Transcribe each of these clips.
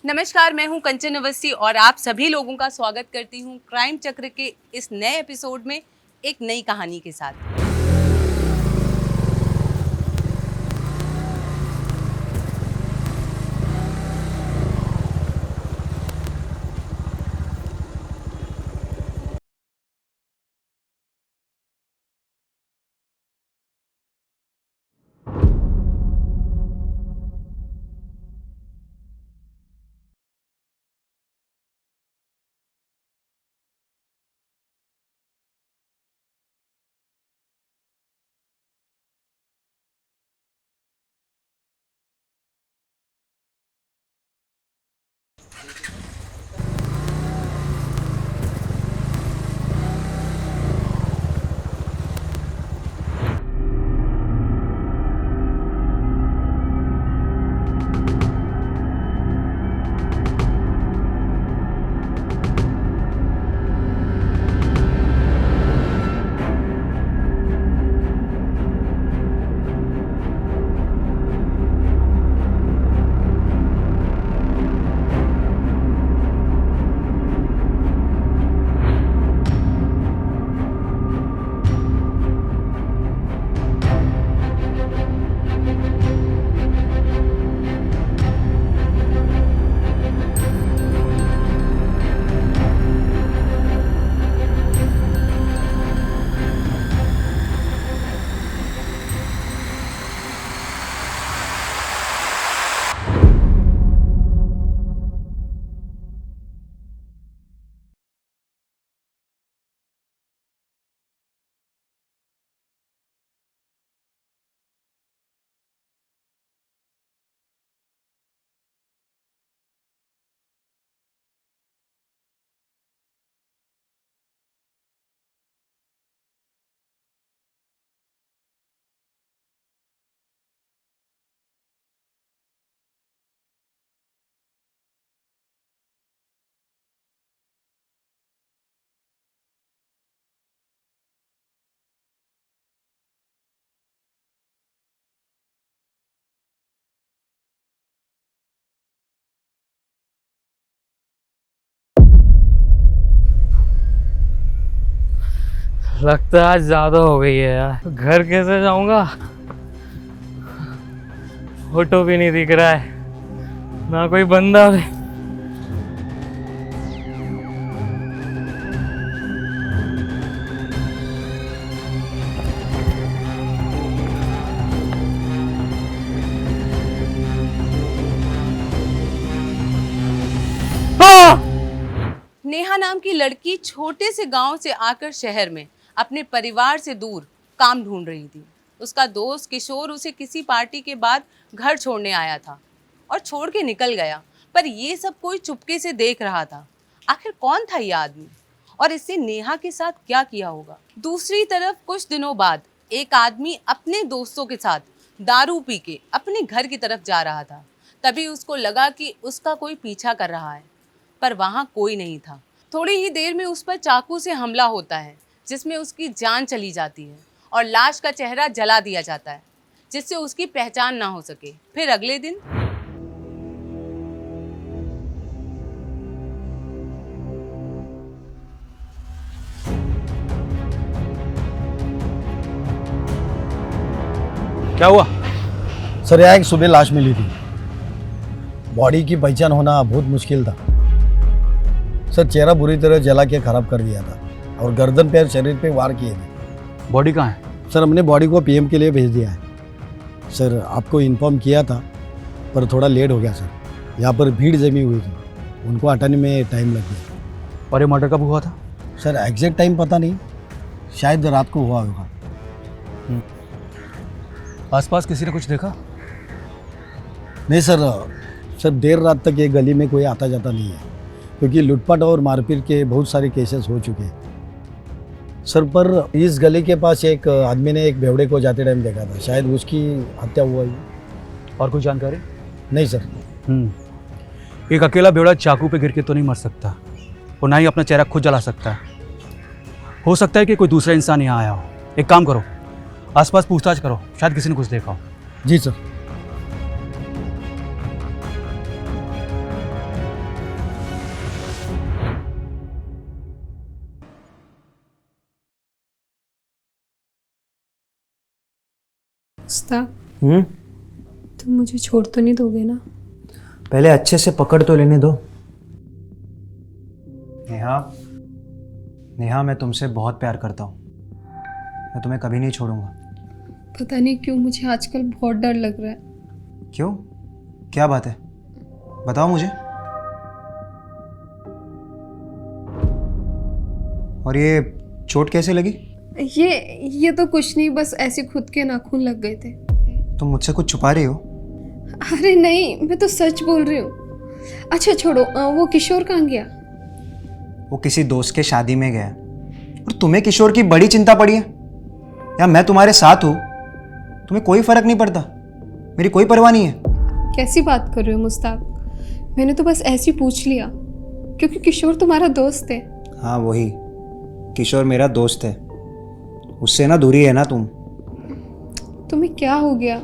नमस्कार, मैं हूं कंचन अवस्थी और आप सभी लोगों का स्वागत करती हूं क्राइम चक्र के इस नए एपिसोड में एक नई कहानी के साथ। लगता है आज ज्यादा हो गई है यार। घर कैसे जाऊंगा? ऑटो भी नहीं दिख रहा है, ना कोई बंदा भी। नेहा नाम की लड़की छोटे से गांव से आकर शहर में अपने परिवार से दूर काम ढूंढ रही थी। उसका दोस्त किशोर उसे किसी पार्टी के बाद घर छोड़ने आया था और छोड़ के निकल गया, पर ये सब कोई चुपके से देख रहा था। आखिर कौन था ये आदमी और इससे नेहा के साथ क्या किया होगा? दूसरी तरफ कुछ दिनों बाद एक आदमी अपने दोस्तों के साथ दारू पी के अपने घर की तरफ जा रहा था। तभी उसको लगा कि उसका कोई पीछा कर रहा है, पर वहां कोई नहीं था। थोड़ी ही देर में उस पर चाकू से हमला होता है, जिसमें उसकी जान चली जाती है और लाश का चेहरा जला दिया जाता है, जिससे उसकी पहचान ना हो सके। फिर अगले दिन क्या हुआ? सर यहाँ एक सुबह लाश मिली थी। बॉडी की पहचान होना बहुत मुश्किल था। सर चेहरा बुरी तरह जला के खराब कर दिया था और गर्दन पे और शरीर पे वार किए थे। बॉडी कहाँ है? सर हमने बॉडी को पीएम के लिए भेज दिया है। सर आपको इन्फॉर्म किया था पर थोड़ा लेट हो गया सर। यहाँ पर भीड़ जमी हुई थी, उनको हटाने में टाइम लग गया। और ये मर्डर कब हुआ था? सर एग्जैक्ट टाइम पता नहीं, शायद रात को हुआ होगा। आसपास किसी ने कुछ देखा? नहीं सर देर रात तक ये गली में कोई आता जाता नहीं है, क्योंकि लूटपाट और मारपीट के बहुत सारे केसेस हो चुके हैं। सर पर इस गली के पास एक आदमी ने एक बेवड़े को जाते टाइम देखा था, शायद उसकी हत्या हुआ है। और कोई जानकारी? नहीं सर। एक अकेला बेवड़ा चाकू पे गिर के तो नहीं मर सकता, और ना ही अपना चेहरा खुद जला सकता है। हो सकता है कि कोई दूसरा इंसान यहाँ आया हो। एक काम करो, आसपास पूछताछ करो, शायद किसी ने कुछ देखा हो। जी सर। मुस्ताक, तुम मुझे छोड़ तो नहीं दोगे ना? पहले अच्छे से पकड़ तो लेने दो। नेहा, नेहा, मैं तुमसे बहुत प्यार करता हूँ। मैं तुम्हें कभी नहीं छोड़ूंगा। पता नहीं क्यों मुझे आजकल बहुत डर लग रहा है। क्यों? क्या बात है? बताओ मुझे। और ये चोट कैसे लगी? ये तो कुछ नहीं, बस ऐसे खुद के नाखून लग गए थे। तुम मुझसे कुछ छुपा रही हो? अरे नहीं, मैं तो सच बोल रही हूँ। अच्छा छोड़ो, वो किशोर कहाँ गया? वो किसी दोस्त के शादी में गया। और तुम्हें किशोर की बड़ी चिंता पड़ी है? या मैं तुम्हारे साथ हूँ, तुम्हें कोई फर्क नहीं पड़ता? मेरी कोई परवाह नहीं है? कैसी बात कर रहे हो मुस्ताक? मैंने तो बस ऐसे ही पूछ लिया, क्योंकि किशोर तुम्हारा दोस्त है। हाँ वही, किशोर मेरा दोस्त है। उससे ना दूरी है ना तुम। तुम्हें क्या हो गया?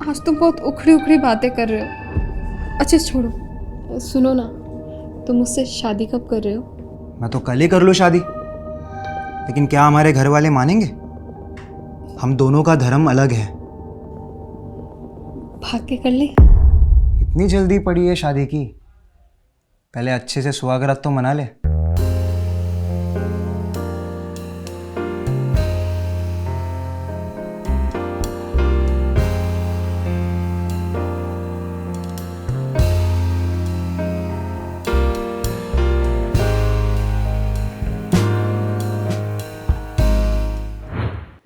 आज तुम बहुत उखड़ी उखड़ी बातें कर रहे हो। अच्छा छोड़ो, सुनो ना, तुम मुझसे शादी कब कर रहे हो? मैं तो कल ही कर लूँ शादी, लेकिन क्या हमारे घर वाले मानेंगे? हम दोनों का धर्म अलग है। भाग के कर ले। इतनी जल्दी पड़ी है शादी की? पहले अच्छे से सुहागरात तो मना ले।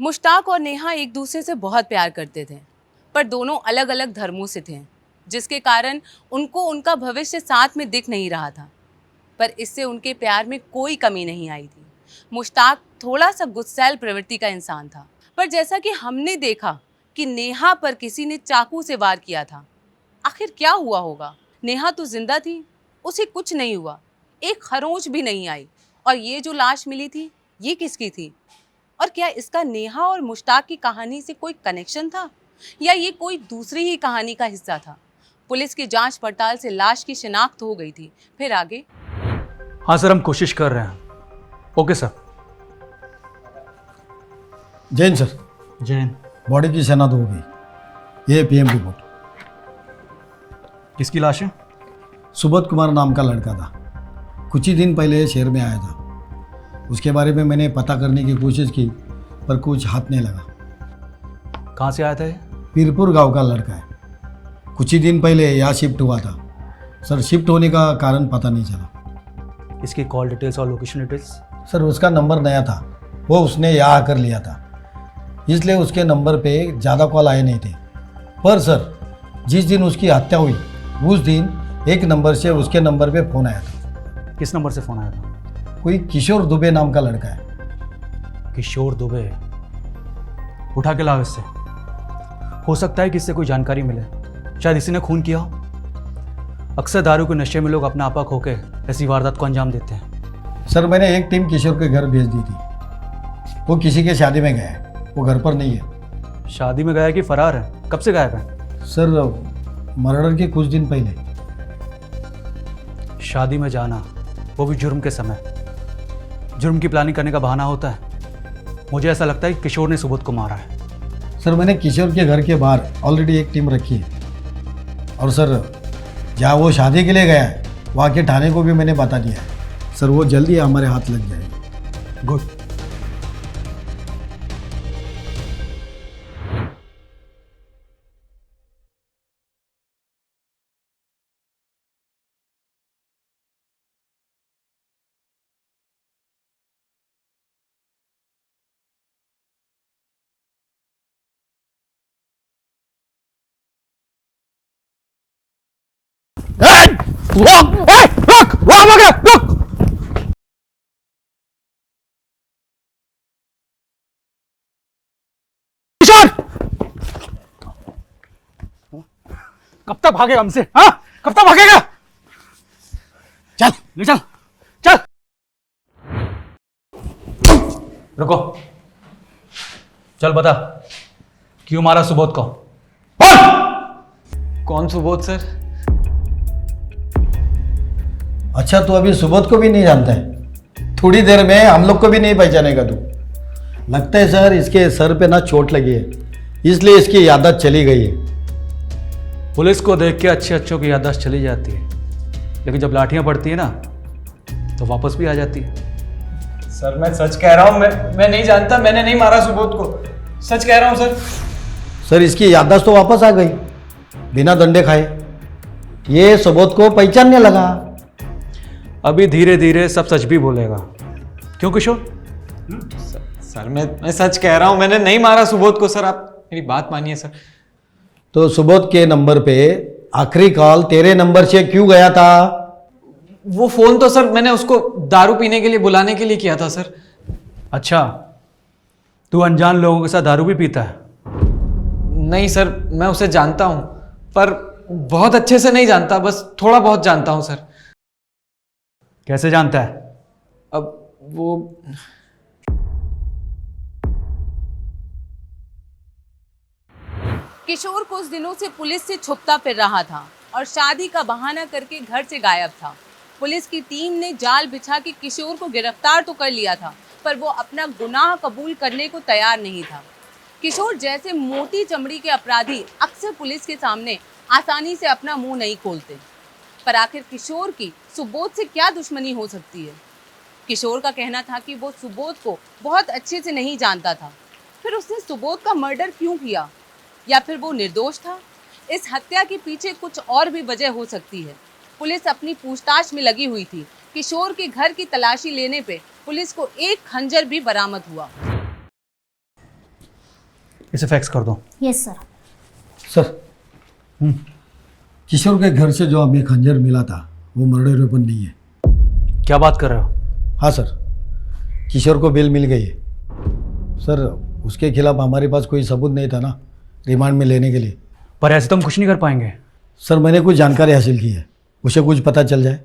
मुश्ताक और नेहा एक दूसरे से बहुत प्यार करते थे, पर दोनों अलग अलग धर्मों से थे, जिसके कारण उनको उनका भविष्य साथ में दिख नहीं रहा था। पर इससे उनके प्यार में कोई कमी नहीं आई थी। मुश्ताक थोड़ा सा गुस्सैल प्रवृत्ति का इंसान था, पर जैसा कि हमने देखा कि नेहा पर किसी ने चाकू से वार किया था। आखिर क्या हुआ होगा? नेहा तो जिंदा थी, उसे कुछ नहीं हुआ, एक खरोंच भी नहीं आई। और ये जो लाश मिली थी, ये किसकी थी? और क्या इसका नेहा और मुश्ताक की कहानी से कोई कनेक्शन था, या ये कोई दूसरी ही कहानी का हिस्सा था? पुलिस की जांच पड़ताल से लाश की शिनाख्त हो गई थी। फिर आगे? हाँ सर, हम कोशिश कर रहे हैं। Okay sir. Jain sir, Jain, body की शनाख्त हो गई। ये पीएम रिपोर्ट। किसकी लाश है? सुबोध कुमार नाम का लड़का था, कुछ ही दिन पहले शहर में आया था। उसके बारे में मैंने पता करने की कोशिश की, पर कुछ हाथ नहीं लगा। कहाँ से आया था ये? पीरपुर गांव का लड़का है, कुछ ही दिन पहले यहाँ शिफ्ट हुआ था। सर, शिफ्ट होने का कारण पता नहीं चला। इसकी कॉल डिटेल्स और लोकेशन डिटेल्स? सर, उसका नंबर नया था, वो उसने यहाँ आकर लिया था, इसलिए उसके नंबर पे ज़्यादा कॉल आए नहीं थे। पर सर, जिस दिन उसकी हत्या हुई उस दिन एक नंबर से उसके नंबर पे फ़ोन आया था। किस नंबर से फ़ोन आया था? कोई किशोर दुबे नाम का लड़का है। किशोर दुबे? उठा के लाओ इससे। हो सकता है कि इससे कोई जानकारी मिले, शायद इसी ने खून किया हो। अक्सर दारू के नशे में लोग अपना आपा खो के ऐसी वारदात को अंजाम देते हैं। सर, मैंने एक टीम किशोर के घर भेज दी थी। वो किसी के शादी में गया है, वो घर पर नहीं है। शादी में गया है कि फरार है? कब से गायब है? सर, मर्डर के कुछ दिन पहले। शादी में जाना, वो भी जुर्म के समय, जुर्म की प्लानिंग करने का बहाना होता है। मुझे ऐसा लगता है कि किशोर ने सुबोध को मारा है। सर, मैंने किशोर के घर के बाहर ऑलरेडी एक टीम रखी है। और सर, जहाँ वो शादी के लिए गया है वहाँ के थाने को भी मैंने बता दिया है। सर, वो जल्दी हमारे हाथ लग जाएगा। गुड। कब तक भागेगा हमसे? हाँ, कब तक भागेगा? चल ले चल, चल। रुको, चल बता, क्यों मारा सुबोध को? कौन सुबोध सर? अच्छा, तू अभी सुबोध को भी नहीं जानता है? थोड़ी देर में हम लोग को भी नहीं पहचानेगा तू। लगता है सर, इसके सर पे ना चोट लगी है, इसलिए इसकी याददाश्त चली गई है। पुलिस को देख के अच्छे अच्छों की याददाश्त चली जाती है, लेकिन जब लाठियां पड़ती है ना तो वापस भी आ जाती है। सर मैं सच कह रहा हूँ, मैं नहीं जानता, मैंने नहीं मारा सुबोध को, सच कह रहा हूँ सर। सर इसकी याददाश्त तो वापस आ गई बिना डंडे खाए। ये सुबोध को पहचानने लगा। अभी धीरे धीरे सब सच भी बोलेगा, क्यों किशोर? सर मैं सच कह रहा हूँ, मैंने नहीं मारा सुबोध को सर, आप मेरी बात मानिए सर। तो सुबोध के नंबर पे आखिरी कॉल तेरे नंबर से क्यों गया था? वो फोन तो सर मैंने उसको दारू पीने के लिए बुलाने के लिए किया था सर। अच्छा, तू अनजान लोगों के साथ दारू भी पीता है? नहीं सर, मैं उसे जानता हूँ, पर बहुत अच्छे से नहीं जानता, बस थोड़ा बहुत जानता हूँ सर। कैसे जानता है? अब वो किशोर कुछ दिनों से पुलिस से छुपता फिर रहा था और शादी का बहाना करके घर से गायब था। पुलिस की टीम ने जाल बिछा के किशोर को गिरफ्तार तो कर लिया था, पर वो अपना गुनाह कबूल करने को तैयार नहीं था। किशोर जैसे मोटी चमड़ी के अपराधी अक्सर पुलिस के सामने आसानी से अपना मुंह नहीं खोलते, पर आखिर किशोर की सुबोध से क्या दुश्मनी हो सकती है? किशोर का कहना था कि वो सुबोध को बहुत अच्छे से नहीं जानता था, फिर उसने सुबोध का मर्डर क्यों किया? या फिर वो निर्दोष था? इस हत्या के पीछे कुछ और भी वजह हो सकती है। पुलिस अपनी पूछताछ में लगी हुई थी। किशोर के घर की तलाशी लेने पे पुलिस को एक खंजर भी बरामद हुआ। इसे फैक्स कर दो। Yes sir. सर किशोर के घर से जो हमें खंजर मिला था वो मर्डर वेपन नहीं है। क्या बात कर रहे हो? हाँ सर, किशोर को बेल मिल गई है। सर उसके खिलाफ हमारे पास कोई सबूत नहीं था ना रिमांड में लेने के लिए। पर ऐसे तो हम कुछ नहीं कर पाएंगे। सर मैंने कुछ जानकारी हासिल की है, उसे कुछ पता चल जाए।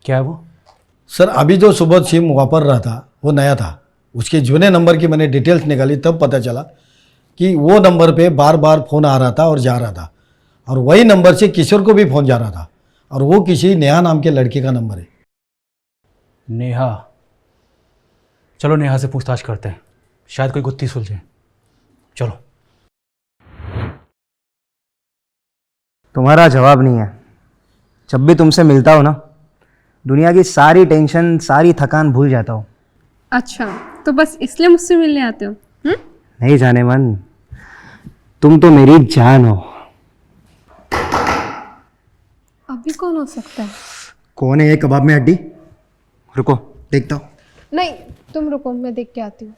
क्या है वो? सर अभी जो सुबोध सिम वापर रहा था वो नया था। उसके जुने नंबर की मैंने डिटेल्स निकाली, तब पता चला कि वो नंबर पे बार बार फ़ोन आ रहा था और जा रहा था, और वही नंबर से किशोर को भी फ़ोन जा रहा था, और वो किसी नेहा नाम के लड़के का नंबर है। नेहा? चलो नेहा से पूछताछ करते हैं, शायद कोई गुत्थी सुलझे। चलो। तुम्हारा जवाब नहीं है। जब भी तुमसे मिलता हो ना, दुनिया की सारी टेंशन, सारी थकान भूल जाता हूँ। अच्छा, तो बस इसलिए मुझसे मिलने आते हो? नहीं जाने मन, तुम तो मेरी जान हो। अभी कौन हो सकता है? कौन है ये कबाब में हड्डी? रुको देखता हूँ। नहीं, तुम रुको, मैं देख के आती हूँ।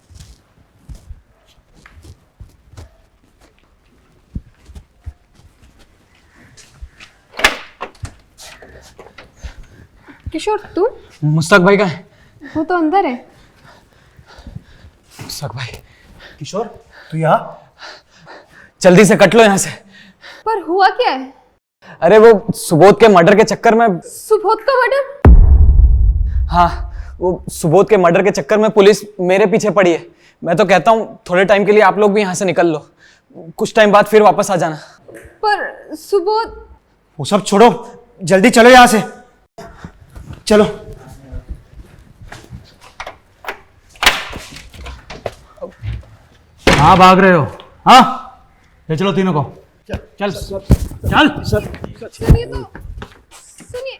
किशोर तू? मुस्तक भाई का है। वो तो अंदर है। मुस्तक भाई, किशोर तू यहाँ? जल्दी से कट लो यहाँ से। पर हुआ क्या है? अरे वो सुबोध के मर्डर के चक्कर में। सुबोध का मर्डर? हाँ, वो सुबोध के मर्डर के चक्कर में पुलिस मेरे पीछे पड़ी है। मैं तो कहता हूँ थोड़े टाइम के लिए आप लोग भी यहाँ से निकल लो, कुछ टाइम बाद फिर वापस आ जाना। पर सुबोध? वो सब छोड़ो, जल्दी चलो यहाँ से। चलो। हाँ भाग रहे हो? हाँ ले चलो तीनों को। चल चल चल। सुनिए तो, सुनिए।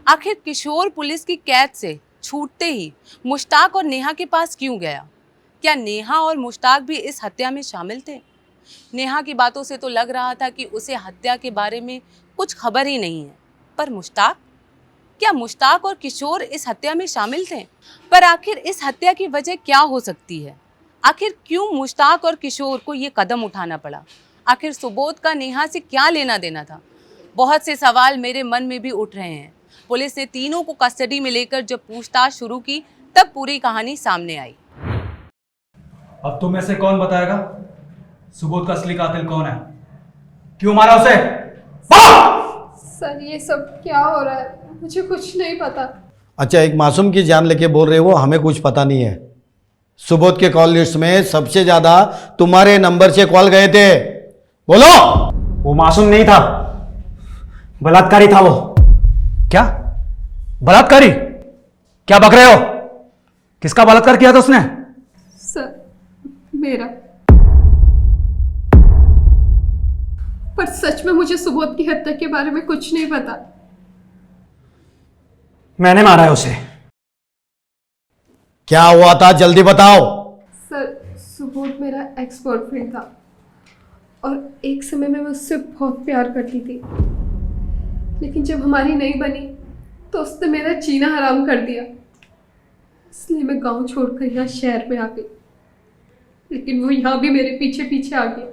आखिर किशोर पुलिस की कैद से छूटते ही मुश्ताक और नेहा के पास क्यों गया? क्या नेहा और मुश्ताक भी इस हत्या में शामिल थे? नेहा की बातों से तो लग रहा था कि उसे हत्या के बारे में कुछ खबर ही नहीं है, पर मुश्ताक? क्या मुश्ताक और किशोर इस हत्या में शामिल थे? पर आखिर इस हत्या की वजह क्या हो सकती है? आखिर क्यों मुश्ताक और किशोर को ये कदम उठाना पड़ा? आखिर सुबोध का नेहा से क्या लेना देना था? बहुत से सवाल मेरे मन में भी उठ रहे हैं। पुलिस ने तीनों को कस्टडी में लेकर जब पूछताछ शुरू की, तब पूरी कहानी सामने आई। अब तुम में से कौन बताएगा सुबोध का असली कातिल कौन है? क्यों मारा उसे? सर ये सब क्या हो रहा है? मुझे कुछ नहीं पता। अच्छा, एक मासूम की जान लेके बोल रहे हो हमें कुछ पता नहीं है? सुबोध के कॉल लिस्ट में सबसे ज्यादा तुम्हारे नंबर से कॉल गए थे, बोलो। वो मासूम नहीं था, बलात्कारी था वो। क्या बलात्कारी? क्या बक रहे हो? किसका बलात्कार किया था उसने? सर मेरा। पर सच में मुझे सुबोध की हत्या के बारे में कुछ नहीं पता। मैंने मारा है उसे। क्या हुआ था, जल्दी बताओ। सर, सुबोध मेरा एक्स बॉयफ्रेंड था और एक समय में मैं उससे बहुत प्यार करती थी, लेकिन जब हमारी नहीं बनी तो उसने मेरा जीना हराम कर दिया। इसलिए मैं गांव छोड़कर यहाँ शहर में आ गई, लेकिन वो यहाँ भी मेरे पीछे पीछे आ गया।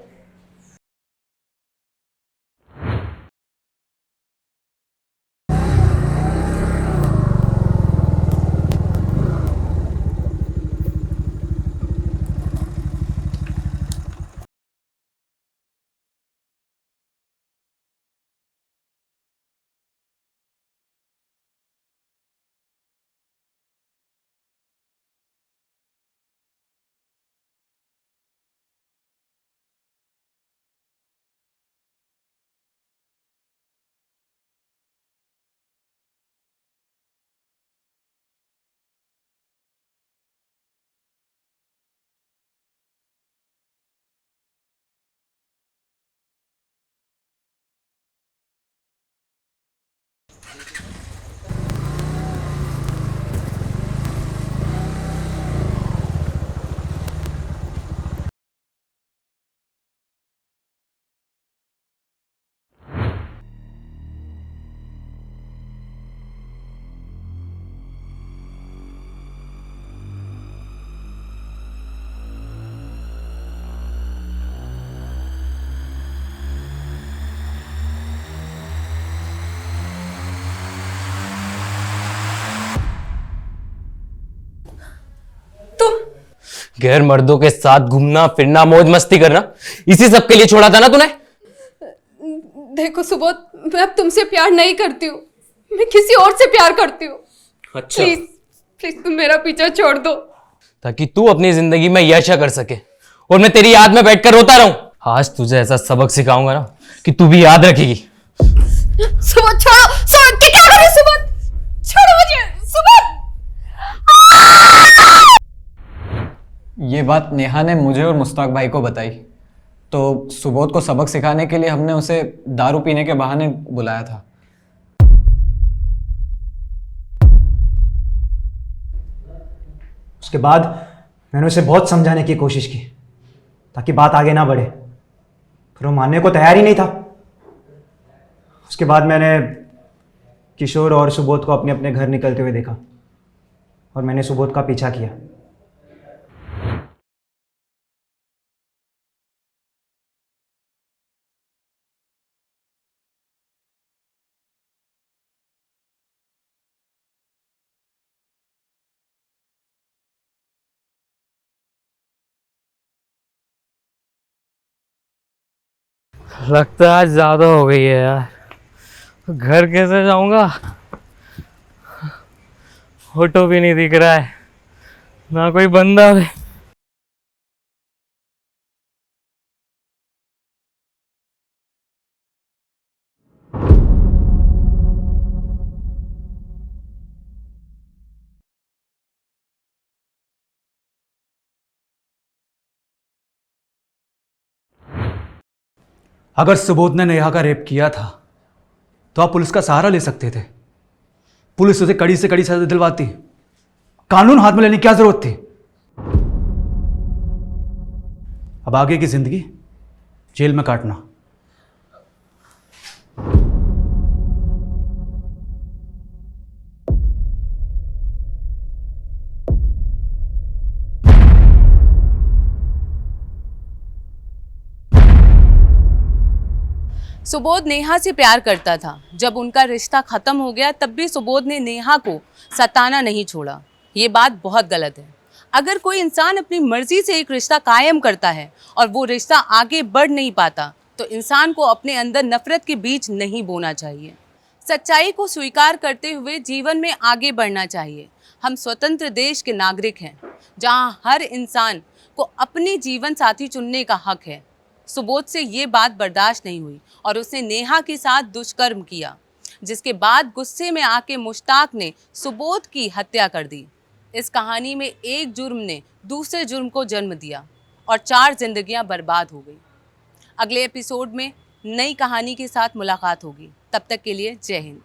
गैर मर्दों के साथ घूमना फिरना मौज मस्ती करना, इसी सब के लिए छोड़ा था ना तूने? देखो सुबोध, मैं अब तुमसे प्यार नहीं करती हूँ, मैं किसी और से प्यार करती हूँ। अच्छा, प्लीज प्लीज तुम मेरा पीछा छोड़ दो। ताकि तू अपनी जिंदगी में यश कर सके और मैं तेरी याद में बैठकर रोता रहूं। आज तुझे ऐसा सबक सिखाऊंगा ना कि तू भी याद रखेगी। सुबोध छोड़ो, सुबोध क्या कर रहे हो? सुबोध छोड़ो मुझे, सुबोध। ये बात नेहा ने मुझे और मुश्ताक भाई को बताई, तो सुबोध को सबक सिखाने के लिए हमने उसे दारू पीने के बहाने बुलाया था। उसके बाद मैंने उसे बहुत समझाने की कोशिश की ताकि बात आगे ना बढ़े, पर वो मानने को तैयार ही नहीं था। उसके बाद मैंने किशोर और सुबोध को अपने अपने घर निकलते हुए देखा और मैंने सुबोध का पीछा किया। लगता है आज ज्यादा हो गई है यार। घर कैसे जाऊंगा? ऑटो भी नहीं दिख रहा है, ना कोई बंदा भी। अगर सुबोध ने नेहा का रेप किया था तो आप पुलिस का सहारा ले सकते थे। पुलिस उसे कड़ी से कड़ी सजा दिलवाती, कानून हाथ में लेने की क्या जरूरत थी? अब आगे की जिंदगी जेल में काटना। सुबोध नेहा से प्यार करता था। जब उनका रिश्ता खत्म हो गया तब भी सुबोध ने नेहा को सताना नहीं छोड़ा। ये बात बहुत गलत है। अगर कोई इंसान अपनी मर्जी से एक रिश्ता कायम करता है और वो रिश्ता आगे बढ़ नहीं पाता तो इंसान को अपने अंदर नफरत के बीज नहीं बोना चाहिए। सच्चाई को स्वीकार करते हुए जीवन में आगे बढ़ना चाहिए। हम स्वतंत्र देश के नागरिक हैं जहां हर इंसान को अपनी जीवन साथी चुनने का हक है। सुबोध से ये बात बर्दाश्त नहीं हुई और उसने नेहा के साथ दुष्कर्म किया, जिसके बाद गुस्से में आके मुश्ताक ने सुबोध की हत्या कर दी। इस कहानी में एक जुर्म ने दूसरे जुर्म को जन्म दिया और 4 जिंदगियां बर्बाद हो गई। अगले एपिसोड में नई कहानी के साथ मुलाकात होगी। तब तक के लिए जय हिंद।